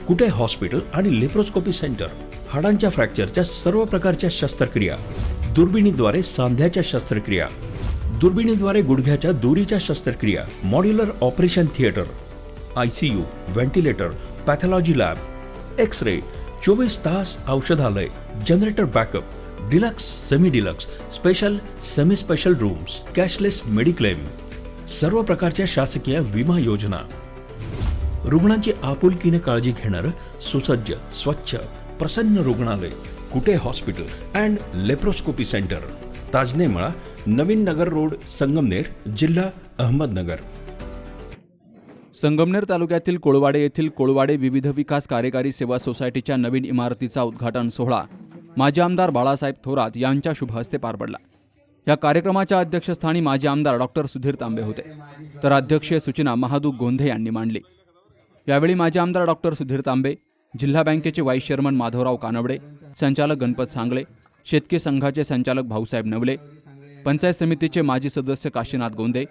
कुटे hospital आणि laparoscopy centre, हाडांच्या फ्रॅक्चरच्या सर्व प्रकारच्या शस्त्रक्रिया, दुर्बिणीद्वारे सांध्याच्या शस्त्रक्रिया, दुर्बिणीद्वारे गुडघ्याच्या दोरीच्या शस्त्रक्रिया, modular operation theatre, ICU, ventilator, pathology lab, x ray, 24 तास औषधालय, generator backup, deluxe, semi deluxe, special, semi special rooms, cashless mediclaim, सर्व प्रकारच्या शासकीय विमा योजना, रुग्णांची आपुलकीने काळजी घेणारं सुसज्ज, स्वच्छ, प्रसन्न रुग्णालय, Kute hospital and laparoscopy centre, Tajane Mala, Navin Nagar road, Sangamner, जिल्हा अहमदनगर. संगमनेर तालुक्यातील कोळवाडे येथील कोळवाडे विविध विकास कार्यकारी सेवा सोसायटीच्या नवीन इमारतीचा उद्घाटन सोहळा माजी आमदार बाळासाहेब थोरात यांच्या शुभ हस्ते पार पडला. या कार्यक्रमाच्या अध्यक्षस्थानी माजी आमदार डॉक्टर सुधीर तांबे होते, तर अध्यक्षीय सूचना महादू गोंधे यांनी मांडली. यावेळी माजी आमदार डॉक्टर सुधीर तांबे, जिल्हा बँकेचे व्हाईस चेअरमन माधवराव कानवडे, संचालक गणपत सांगळे, शेतकी संघाचे संचालक भाऊसाहेब नवले, पंचायत समितीचे माजी सदस्य काशीनाथ गोंदे,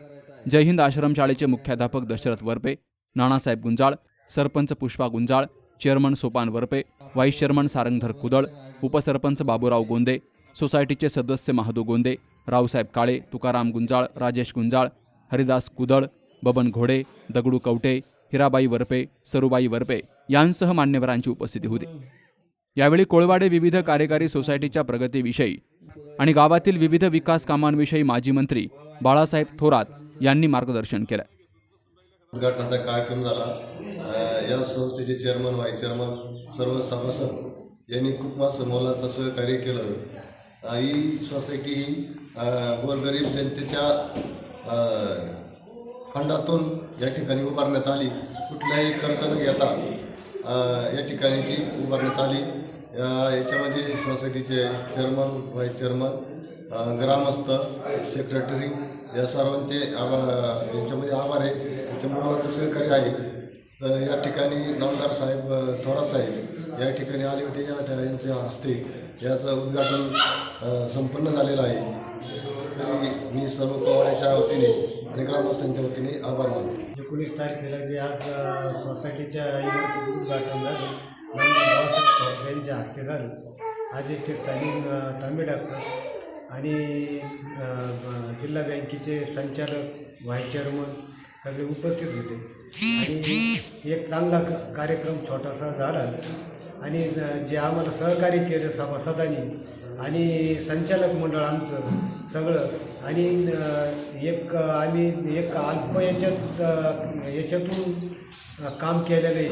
जय हिंद आश्रमशाळेचे मुख्याध्यापक Dashrath Varpe, Nanasaheb Gunjal, sarpanch Pushpa Gunjal, chairman Sopan Varpe, vice chairman Sarangdhar Kudal, उपसरपंच बाबूराव गोंदे, सोसायटीचे सदस्य महादू गोंदे, रावसाहेब काळे, तुकाराम गुंजाळ, राजेश गुंजाळ, हरिदास कुदळ, बबन घोडे, दगडू कवटे, हिराबाई वरपे, सरुबाई वरपे यांसह मान्यवरांची उपस्थिती होती. यावेळी कोळवाडे विविध कार्यकारी सोसायटीच्या प्रगतीविषयी आणि गावातील विविध विकास कामांविषयी माजी मंत्री बाळासाहेब थोरात यांनी मार्गदर्शन केलं. उद्घाटनाचा कार्यक्रम झाला. या संस्थेचे चेअरमन, व्हाईस चेअरमन, सर्व सभासद यांनी खूप मोलाचं सहकार्य केलं. ही सोसायटी गोरगरीब जनतेच्या फंडातून या ठिकाणी उभारण्यात आली. कुठल्याही कर्ज न घेता या ठिकाणी ती उभारण्यात आली. याच्यामध्ये सोसायटीचे चेअरमन, व्हाईस चेअरमन, ग्रामस्थ, सेक्रेटरी या सर्वांचे यांच्यामध्ये आभार आहे. त्याच्यामुळे मला सहकार्य आहे. या ठिकाणी नामदार साहेब थोरात साहेब या ठिकाणी आले होते. यांच्या हस्ते याचं उद्घाटन संपन्न झालेलं आहे. मी सर्व कोळवाड्याच्या वतीने आणि ग्रामस्थांच्या वतीने आभार मानतो. 19 तारखेला जे आज सोसायटीच्या इमारतीचं उद्घाटन झालं, बाळासाहेब थोरात यांच्या हस्ते झालं. आज येथे स्थानिक तांबे डॉक्टर आणि जिल्हा बँकेचे संचालक, व्हाईस चेअरमन सगळे उपस्थित होते आणि एक चांगला कार्यक्रम छोटासा झाला. आणि जे आम्हाला सहकार्य केलं सभासदांनी आणि संचालक मंडळ आमचं सगळं, आणि आम्ही एक अल्प याच्यातून काम केलेलं आहे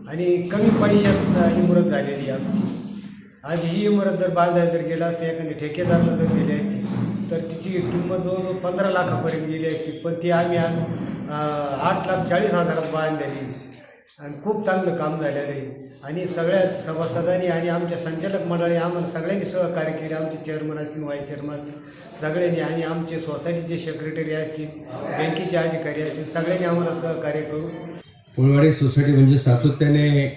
आणि कमी पैशात इमारत झालेली आमची. आज ही इमारत जर बांधायला जर गेला असते, एखाद्या ठेकेदाराला जर दिली असती तर तिची किंमत जवळजवळ 15 लाखापर्यंत गेली असती. पण ती आम्ही आज 8,40,000 बांधलेली आणि खूप चांगलं काम झालेलं आहे. आणि सगळ्या सभासदांनी आणि आमच्या संचालक मंडळी आम्हाला सगळ्यांनी सहकार्य केले. आमचे चेअरमन असतील, व्हाईस चेअरमन असतील, सगळ्यांनी, आणि आमचे सोसायटीचे सेक्रेटरी असतील, बँकेचे अधिकारी असतील, सगळ्यांनी आम्हाला सहकार्य करू. कोळवाडे सोसायटी म्हणजे सातत्याने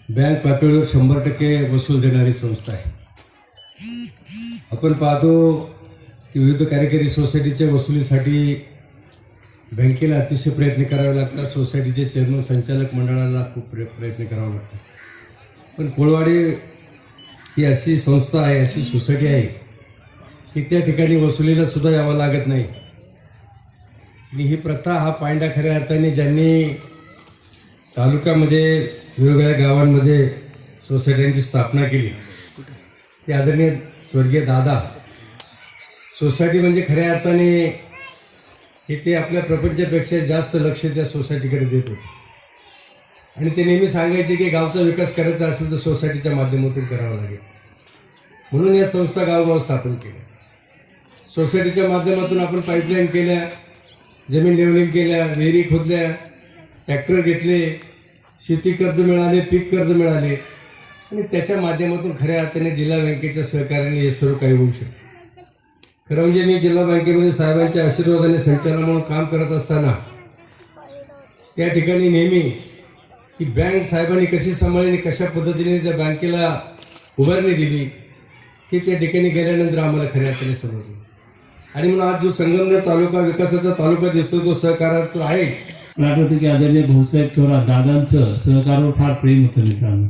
बँक पातळीवर 100% वसूल देणारी संस्था आहे. आपण पाहतो की विविध कार्यकारी सोसायटीच्या वसुलीसाठी बँकेला अतिशय प्रयत्न करावे लागतात. सोसायटीचे चेअरमन, संचालक मंडळाला खूप प्रयत्न करावा लागतो. पण कोळवाडे ही अशी संस्था आहे, अशी सोसायटी आहे की त्या ठिकाणी वसुलीला सुद्धा यावं लागत नाही. आणि ही प्रथा, हा पायंडा खऱ्या अर्थाने ज्यांनी तालुक्यामध्ये वेगवेगळ्या गावांमध्ये सोसायट्यांची स्थापना केली ते आदरणीय स्वर्गीय दादा. सोसायटी म्हणजे खऱ्या अर्थाने हे ते आपल्या प्रपंचापेक्षा जास्त लक्ष त्या सोसायटीकडे देत होते. आणि ते नेहमी सांगायचे की गावचा विकास करायचा असेल तर सोसायटीच्या माध्यमातून करावा लागेल. म्हणून या संस्था गावोगाव स्थापन केल्या. सोसायटीच्या माध्यमातून आपण पाईपलाईन केल्या, जमीन लेवलिंग केल्या, विहिरी खोदल्या, ट्रॅक्टर घेतले, शेती कर्ज मिळाले, पीक कर्ज मिळाले, आणि त्याच्या माध्यमातून खऱ्या अर्थाने जिल्हा बँकेच्या सहकार्याने हे सर्व काही होऊ शकते. खरं म्हणजे मी जिल्हा बँकेमध्ये साहेबांच्या आशीर्वादाने संचालक म्हणून काम करत असताना त्या ठिकाणी नेहमी ही बँक साहेबांनी कशी सांभाळली आणि कशा पद्धतीने त्या बँकेला उभारणी दिली हे त्या ठिकाणी गेल्यानंतर आम्हाला खऱ्या अर्थाने समजलं. आणि म्हणून आज जो संगमनेर तालुका विकासाचा तालुका दिसतो तो सहकार्यात आहेच, मला आठवतं की आदरणीय भाऊसाहेब थोरात दादांचं सहकारावर फार प्रेम होतं मित्रांनो.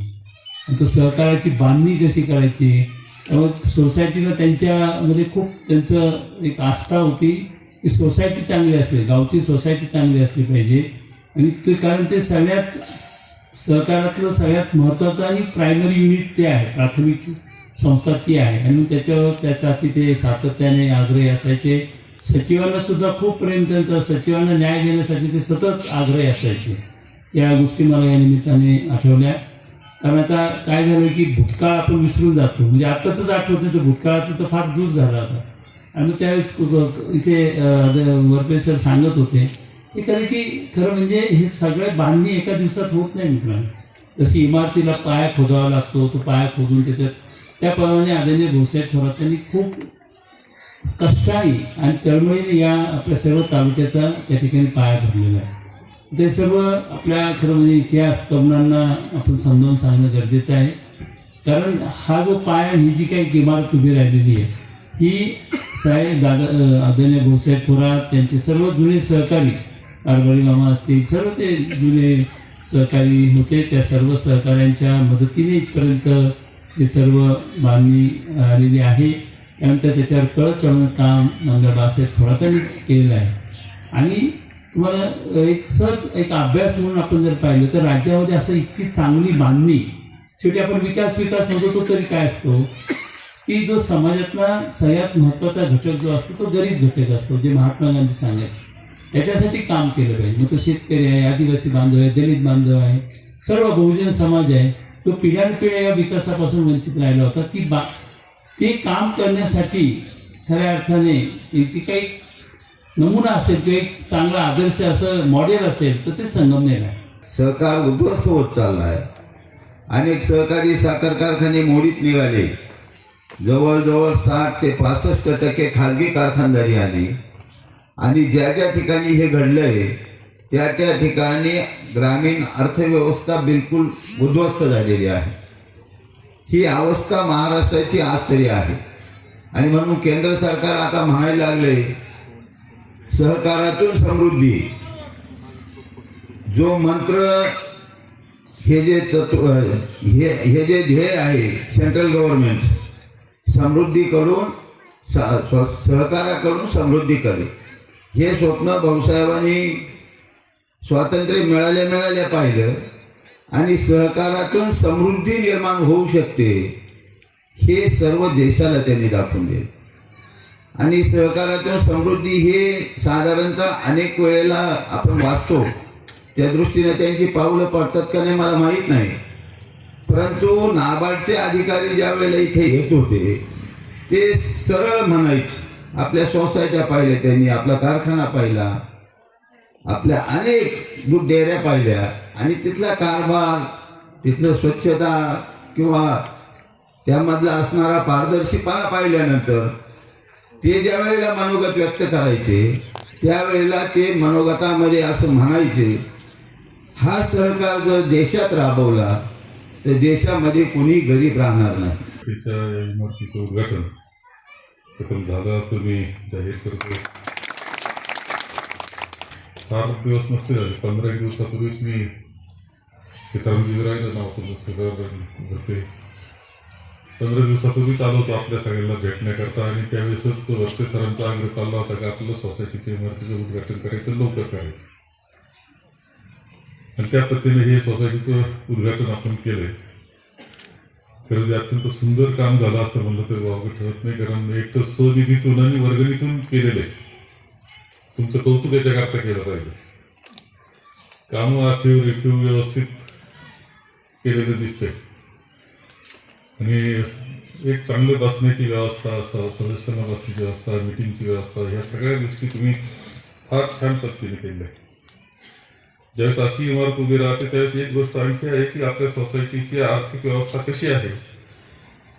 आणि तो सहकाराची बांधणी कशी करायची, त्यामुळे सोसायटीला त्यांच्यामध्ये खूप त्यांचं एक आस्था होती की सोसायटी चांगली असली, गावची सोसायटी चांगली असली पाहिजे. आणि ते कारण ते सगळ्यात सहकारातलं सगळ्यात महत्त्वाचं आणि प्रायमरी युनिट ते आहे, प्राथमिक संस्था ती आहे. आणि मग त्यासाठी ते सातत्याने आग्रही असायचे. सचिवांना सुद्धा खूप प्रेम त्यांचं, सचिवांना न्याय देण्यासाठी ते सतत आग्रही असायचे. या गोष्टी मला या निमित्ताने आठवल्या. कारण आता काय झालं की भूतकाळ आपण विसरून जातो, म्हणजे आत्ताच आठवत नाही, तर भूतकाळात तर फार दूर झाला होता. आणि मग त्यावेळेस इथे वरपे सर सांगत होते की खरं म्हणजे हे सगळे बांधणी एका दिवसात होत नाही मित्रांनो. जशी इमारतीला पाया खोदावा लागतो, तो पाया खोदून त्याप्रमाणे आदरणीय भाऊसाहेब थोरात त्यांनी खूप कष्टाने आणि तळमळीने या आपल्या सर्व तालुक्याचा त्या ठिकाणी पाया भरलेला आहे. ते सर्व आपल्या खरं म्हणजे इतिहास तरुणांना आपण समजावून सांगणं गरजेचं आहे. कारण हा जो पाया, ही जी काही इमारत उभी राहिलेली आहे, ही साहेब दादा आदरणीय भाऊसाहेब थोरात त्यांचे सर्व जुने सहकारी, कारभारी मामा असतील, सर्व ते जुने सहकारी होते, त्या सर्व सहकाऱ्यांच्या मदतीने इथपर्यंत हे सर्व बांधणी आलेली आहे. त्यानंतर त्याच्यावर कळ चढवण्याचं काम मंगळ बाळासाहेब थोरातांनी केलेलं आहे. आणि तुम्हाला एक सहज एक अभ्यास म्हणून आपण जर पाहिलं तर राज्यामध्ये असं इतकी चांगली बांधणी, शेवटी आपण विकास म्हणतो, तो तरी काय असतो की जो समाजातला सगळ्यात महत्त्वाचा घटक जो असतो तो गरीब घटक असतो, जे महात्मा गांधी सांगायचे. त्याच्यासाठी काम केलं पाहिजे. मग तो शेतकरी आहे, आदिवासी बांधव आहे, दलित बांधव आहे, सर्व बहुजन समाज आहे, तो पिढ्यानपिढ्या या विकासापासून वंचित राहिला होता. ते काम करण्यासाठी खऱ्या अर्थाने ती काही नमुना असेल किंवा एक चांगला आदर्श असं मॉडेल असेल तर ते संगमनेर आहे. सहकार उद्ध्वस्त होत चालला आहे. अनेक सहकारी साखर कारखाने मोडीत निघाले. जवळजवळ 60 ते 65% खाजगी कारखानदारी आली. आणि ज्या ज्या ठिकाणी हे घडलंय त्या ठिकाणी ग्रामीण अर्थव्यवस्था बिलकुल उद्ध्वस्त झालेली आहे. ही अवस्था महाराष्ट्राची आज तरी आहे. आणि म्हणून केंद्र सरकार आता म्हणायला लागले सहकारातून समृद्धी, जो मंत्र, हे जे तत्व, हे जे ध्येय आहे सेंट्रल गव्हर्नमेंट, समृद्धीकडून सहकाराकडून समृद्धीकडे, हे स्वप्न भाऊसाहेबांनी स्वातंत्र्य मिळाल्या पाहिलं. आणि सहकारातून समृद्धी निर्माण होऊ शकते हे सर्व देशाला त्यांनी दाखवून दिले. आणि सहकारातून समृद्धी हे साधारणतः अनेक वेळेला आपण वाचतो, त्या दृष्टीने त्यांची पावलं पडतात का नाही मला माहीत नाही. परंतु नाबार्डचे अधिकारी ज्या वेळेला इथे येत होते ते सरळ म्हणायचे, आपल्या सोसायट्या पाहिल्या त्यांनी, आपला कारखाना पाहिला, आपल्या अनेक दूध डेऱ्या पाहिल्या, आणि तिथला कारभार, तिथलं स्वच्छता किंवा त्यामधला असणारा पारदर्शीपणा पाहिल्यानंतर ते ज्या वेळेला मनोगत व्यक्त करायचे त्यावेळेला ते मनोगतामध्ये असं म्हणायचे, हा सहकार जर देशात राबवला तर देशामध्ये कोणी गरीब राहणार नाही. या इमारतीचं उद्घाटन प्रथम झालं असं मी जाहीर करतो. फार दिवस नसते झाले, 15 दिवसापूर्वीच मी सीतारामजी राहिलं नाव घरते 15 दिवसापूर्वीच आलो होतो आपल्या सगळ्यांना भेटण्याकरता. आणि त्यावेळेसच वरते सरांचा आग्रह चालला होता की आपलं सोसायटीच्या इमारतीचं उद्घाटन करायचं, लवकर करायचं. आणि त्या पद्धतीने हे सोसायटीचं उद्घाटन आपण केलंय. खरं जे अत्यंत सुंदर काम झालं असं म्हणलं तर वावगं ठरत नाही. कारण एक तर स्वनिधीतून आणि वर्गणीतून केलेलं आहे. तुमचं कौतुक याच्याकरता केलं पाहिजे. कामं आखीव रेखीव व्यवस्थित केलेलं दिसतंय. आणि एक चांगलं बसण्याची व्यवस्था, सदस्यांना बसण्याची व्यवस्था, मिटिंगची व्यवस्था, ह्या सगळ्या गोष्टी तुम्ही फार छान पद्धतीने केल्या. ज्यावेळेस अशी इमारत उभी राहते त्यावेळेस एक गोष्ट आणखी आहे की आपल्या सोसायटीची आर्थिक व्यवस्था कशी आहे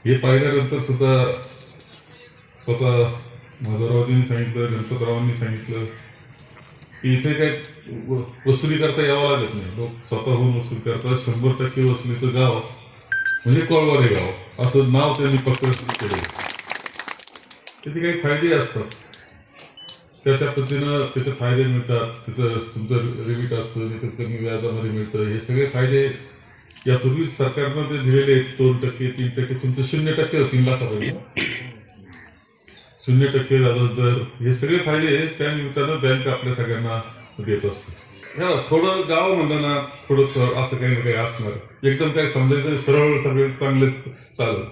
हे पाहिल्यानंतर स्वतः माधवरावजींनी सांगितलं, गणपतरावांनी सांगितलं की इथे काय वसुली करता यावं लागत नाही. लोक स्वतःहून वसूल करतात. 100% वसुलीचं गाव म्हणजे कोळवाडे गाव असं नाव त्यांनी पक्क केले. त्याचे काही फायदे असतात. त्याच्या पद्धतीनं त्याचे फायदे मिळतात, त्याचं तुमचं रिबीट असतं, ते कमी व्याजामध्ये मिळतं. हे सगळे फायदे यापूर्वी सरकारनं जे दिलेले आहेत 2%, 3%, तुमचं 0% 3 लाखापर्यंत 0% व्याजदर, हे सगळे फायदे त्या निमित्तानं बँक आपल्या सगळ्यांना देत असते. थोडं गाव म्हणलं ना, थोडं असं काही ना काही असणार, एकदम काही समजायचं सरळ सगळे चांगलेच चालत.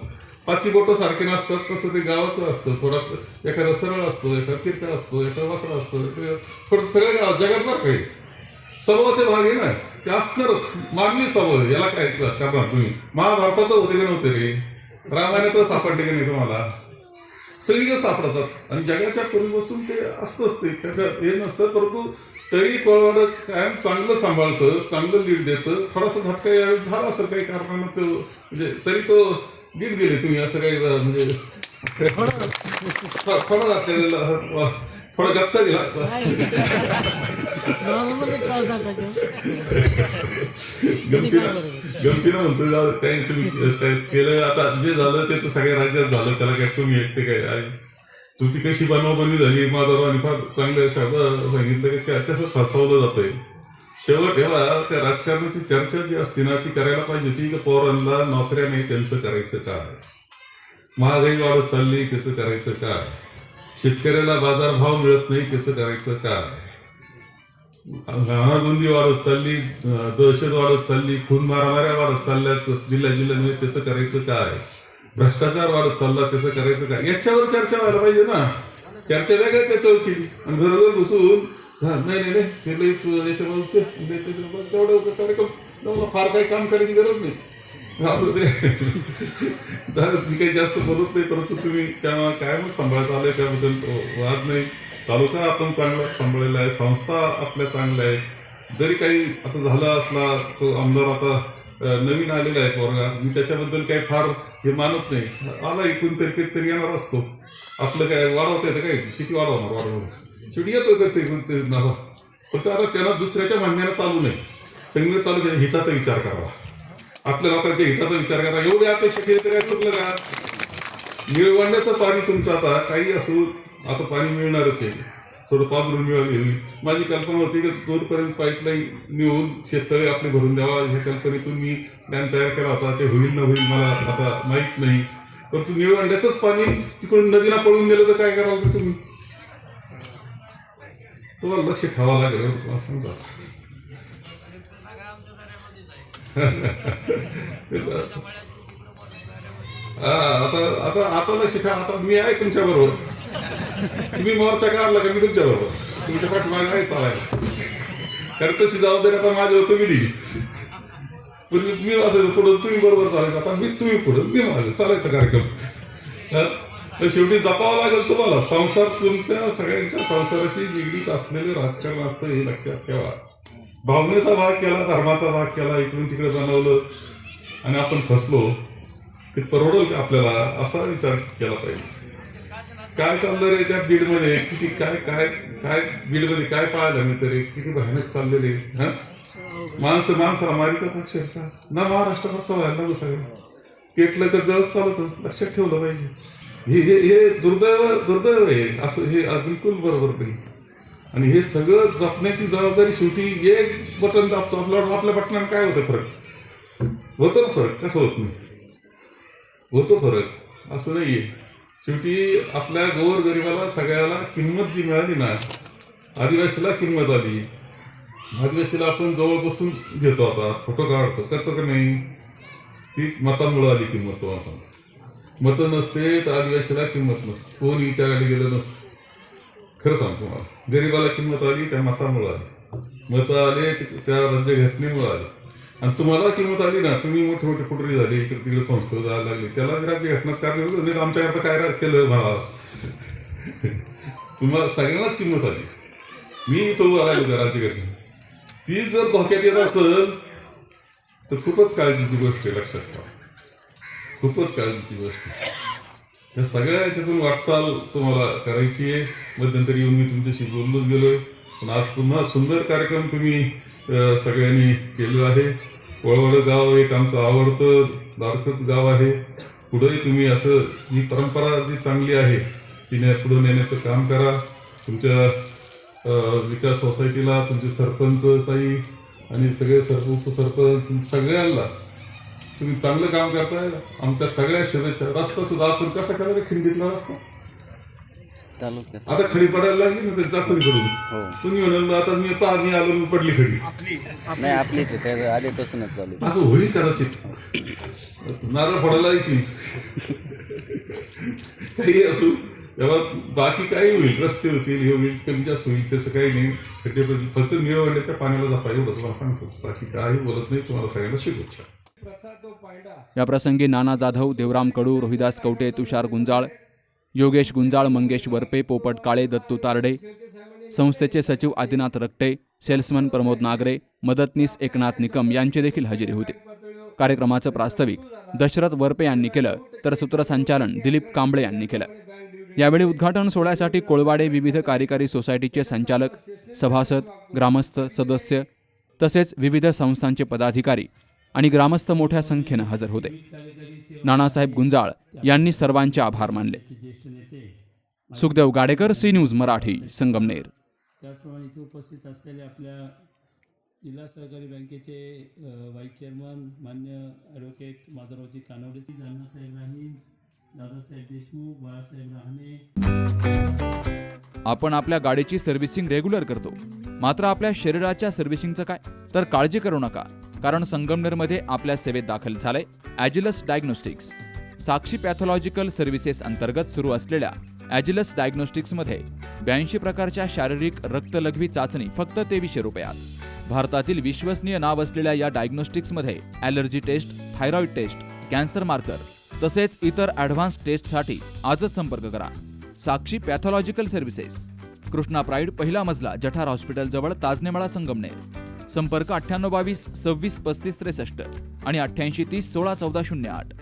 5 बोटं सारखे नसतात, तसं ते गावाचं असतं. थोडा एखादा सरळ असतो, एखादा तिरका असतो, एखादा वाकडा असतो, थोडं सगळं गाव जगात बरं काही स्वभावाचे भाग आहे ना, ते असणारच. मानवी स्वभाव, याला काय करणार तुम्ही. महाभारतात होते का नव्हते रे, रामायणातच सापडले का नाही तुम्हाला, सगळीकडे सापडतात. आणि जगाच्या पूर्वीपासून ते असतंच, ते त्याच्यात हे नसतं. परंतु तरी कोळवाड कायम चांगलं सांभाळतं, चांगलं लीड देतं. थोडासा झटका यावेळेस झाला असेल काही कारणानं, तो म्हणजे तरी तो लीड गेले तुम्ही, असं काही म्हणजे थोडं घातलेलं, थोडा गचका दिला. गमतीनं म्हणतो काही तुम्ही केलं, आता जे झालं ते तर सगळ्या राज्यात झालं, त्याला काय तुम्ही एकटे काय. तुमची कशी बनवबनवी झाली, माधवरावांनी फार चांगल्या शब्द सांगितलं की कसं फसवलं जातंय. शेवट तेव्हा त्या राजकारणाची चर्चा जी असते ना, ती करायला पाहिजे होती की पोरांना नोकऱ्या नाही, त्यांचं करायचं काय. महागाई वाढत चालली, त्याचं करायचं काय. शेतकऱ्याला बाजारभाव मिळत नाही, त्याचं करायचं काय. घाणागुंदी वाढत चालली, दहशत वाढत चालली, खून मारामाऱ्या वाढत चालल्यात जिल्ह्यामध्ये, त्याचं करायचं काय. भ्रष्टाचार वाढत चालला, त्याचं करायचं काय. याच्यावर चर्चा व्हायला पाहिजे ना. चर्चा वेगळ्या त्याच्यावर केली आणि घरोघर घुसून नाही ते लईच याच्यामध्ये तेवढं फार काही काम करायची गरज नाही असं ते. मी काही जास्त बोलत नाही, परंतु तुम्ही तेव्हा कायमच सांभाळत आले, त्याबद्दल वाद नाही. तालुका आपण चांगला सांभाळलेला आहे, संस्था आपल्या चांगल्या आहेत. जरी काही आता झालं असला, तो आमदार आता नवीन आलेला आहे पोरगा, मी त्याच्याबद्दल काही फार हे मानत नाही. आला इकडून तरी येणार असतो. आपलं काय वाढवता येतं काय, किती वाढवणार शेवटी येतो ते नावा. फक्त आता त्यांना दुसऱ्याच्या म्हणण्यानं चालू नाही. संगमेर तालुक्याच्या हिताचा विचार करावा, आपल्या लोकांच्या हिताचा विचार करा. एवढी अपेक्षा केली तर काय चुकलं का. निळवंड्याचं पाणी तुमचं आता काही असू, आता पाणी मिळणारच आहे, थोडं पाजरून मिळाली. माझी कल्पना होती की दूरपर्यंत पाईपलाईन नेऊन शेततळे आपले भरून द्यावा, ह्या कल्पनेतून मी प्लॅन तयार केला होता. ते होईल न होईल मला आता माहीत नाही. परंतु निळवंड्याचंच पाणी तिकडून नदीला पळून गेलं तर काय कराल तर तुम्ही, तुम्हाला लक्ष ठेवावं लागेल. तुम्हाला समजा आता लक्ष ठेवा. आता मी आहे तुमच्या बरोबर, तुम्ही मोर्चा काढला का मी तुमच्या बरोबर, तुमच्या पाठीमागे आहे चालायला. कारण तशी जबाबदारी आता माझ्यावर तुम्ही दिली. पूर्वी मी असायचं पुढं, तुम्ही बरोबर चालायचं, आता तुम्ही पुढं मी मागे चालायचा कार्यक्रम. शेवटी जपावं लागेल तुम्हाला. संसार तुमच्या सगळ्यांच्या संसाराशी निगडीत असलेले राजकारण असतं, हे लक्षात ठेवा. भावनेचा भाग केला, धर्माचा भाग केला, इकडून तिकडे बनवलं आणि आपण फसलो, ते परवडल का आपल्याला, असा विचार केला पाहिजे. काय चाललं रे त्या बीडमध्ये, किती काय काय काय बीडमध्ये काय पाहायला मिळतं रे, किती भयानक चाललेले. हा माणसाला मारितात अक्षरशः ना. महाराष्ट्रात असं व्हायला लागू सगळं, पेटलं तर जळत चालतं. लक्षात ठेवलं पाहिजे. हे दुर्दैव आहे, असं हे बिलकुल बरोबर नाही. आणि हे सगळं जपण्याची जबाबदारी शेवटी एक बटन दाबतो आपल्या बटनानं काय होतं, फरक होतो ना. फरक कसं होत नाही, होतो फरक, असं नाहीये. शेवटी आपल्या गोरगरिबाला सगळ्याला किंमत जी मिळाली ना, आदिवासीला किंमत आली. आदिवासीला आपण जवळ बसून घेतो, आता फोटो काढतो, कसं का नाही, ती मतामुळं आली किंमत. तो असं मतं नसते तर आदिवासीला किंमत नसते, कोण विचारायला गेलं नसतं. खरं सांगतो मला, गरीबाला किंमत आली त्या मतामुळं आली. मतं आले त्या राज्यघटनेमुळं आली. आणि तुम्हाला किंमत आली ना, तुम्ही मोठे मोठे पुढारी झाले, इकडे तिकडे संस्था जायला लागली, त्याला राज्यघटनाच कारण होतं. आमच्याकरता काय केलं मला, तुम्हाला सगळ्यांनाच किंमत आली. मी तो आला होता राज्यघटना, ती जर धोक्यात येत असेल तर खूपच काळजीची गोष्ट आहे. लक्षात ठेवा, खूपच काळजीची गोष्ट. या सगळ्या याच्यातून वाटचाल तुम्हाला करायची आहे. मध्यंतरी येऊन मी तुमच्याशी बोललोच गेलोय, पण आज पुन्हा सुंदर कार्यक्रम तुम्ही सगळ्यांनी केलं आहे. वळवळ गाव एक आमचं आवडतं लाडकंच गाव आहे. पुढेही तुम्ही असं ही परंपरा जी चांगली आहे ती पुढे नेण्याचं काम करा. तुमच्या विकास सोसायटीला तुमचे सरपंच ताई आणि सगळे उपसरपंच सगळ्यांना तुम्ही चांगलं काम करताय. आमच्या सगळ्या शुभेच्छा. रस्ता सुद्धा आपण कसा केला रे खिंडीतला रस्ता आता खडी पडायला लागली ना त्यांचा खडी पडून तुम्ही म्हणाल आता मी आलो मी पडली खडी नाही आपलीच आहे आधीपासूनच चालू असं होईल कदाचित नारळ फोडायला येतील काही असू तेव्हा बाकी काही होईल रस्ते होतील हे होईल कमी जास्त होईल तसं काही नाही. खड्डे पडले फक्त निळवंड्याच्या पाण्याला जपा एवढं तुम्हाला सांगतो बाकी काही बोलत नाही. तुम्हाला सगळ्यांना शुभेच्छा. याप्रसंगी नाना जाधव, देवराम कडू, रोहिदास कवटे, तुषार गुंजाळ, योगेश गुंजाळ, मंगेश वरपे, पोपट काळे, दत्तू तारडे, संस्थेचे सचिव आदिनाथ रक्टे, सेल्समन प्रमोद नागरे, मदतनीस एकनाथ निकम यांची देखील हजेरी होती. कार्यक्रमाचं प्रास्ताविक दशरथ वरपे यांनी केलं तर सूत्रसंचालन दिलीप कांबळे यांनी केलं. यावेळी उद्घाटन सोहळ्यासाठी कोळवाडे विविध कार्यकारी सोसायटीचे संचालक, सभासद, ग्रामस्थ, सदस्य तसेच विविध संस्थांचे पदाधिकारी आणि ग्रामस्थ मोठ्या संख्येनं हजर होते. नानासाहेब गुंजाळ यांनी सर्वांचे आभार मानले. Sukhdev Gadekar, C News Marathi, Sangamner. त्याचप्रमाणे इथे उपस्थित असलेले आपल्या जिल्हा सहकारी बँकेचे व्हाईस चेअरमन मान्य ॲडव्होकेट माधवरावजी कानवडे, नानासाहेब राहीम, दादासाहेब देशमुख, बाळासाहेब राहणे. आपण आपल्या गाडीची सर्व्हिसिंग रेग्युलर करतो, मात्र आपल्या शरीराच्या सर्व्हिसिंगचं काय? तर काळजी करू नका, कारण संगमनेरमध्ये आपल्या सेवेत दाखल झालंय ॲजिलस डायग्नोस्टिक्स. साक्षी पॅथॉलॉजिकल सर्व्हिसेस अंतर्गत सुरू असलेल्या ॲजिलस डायग्नोस्टिक्समध्ये 82 प्रकारच्या शारीरिक रक्तलघवी चाचणी फक्त 2300 रुपयात. भारतातील विश्वसनीय नाव असलेल्या या डायग्नोस्टिक्समध्ये allergy test, thyroid test, cancer marker तसेच इतर ॲडव्हान्स टेस्टसाठी आजच संपर्क करा. Sakshi pathological services, Krishna pride, पहिला मजला, जठार हॉस्पिटल जवळ, ताजनेमाळा, संगमनेर. संपर्क 9822 26 35 63 आणि 8830 16 14 08.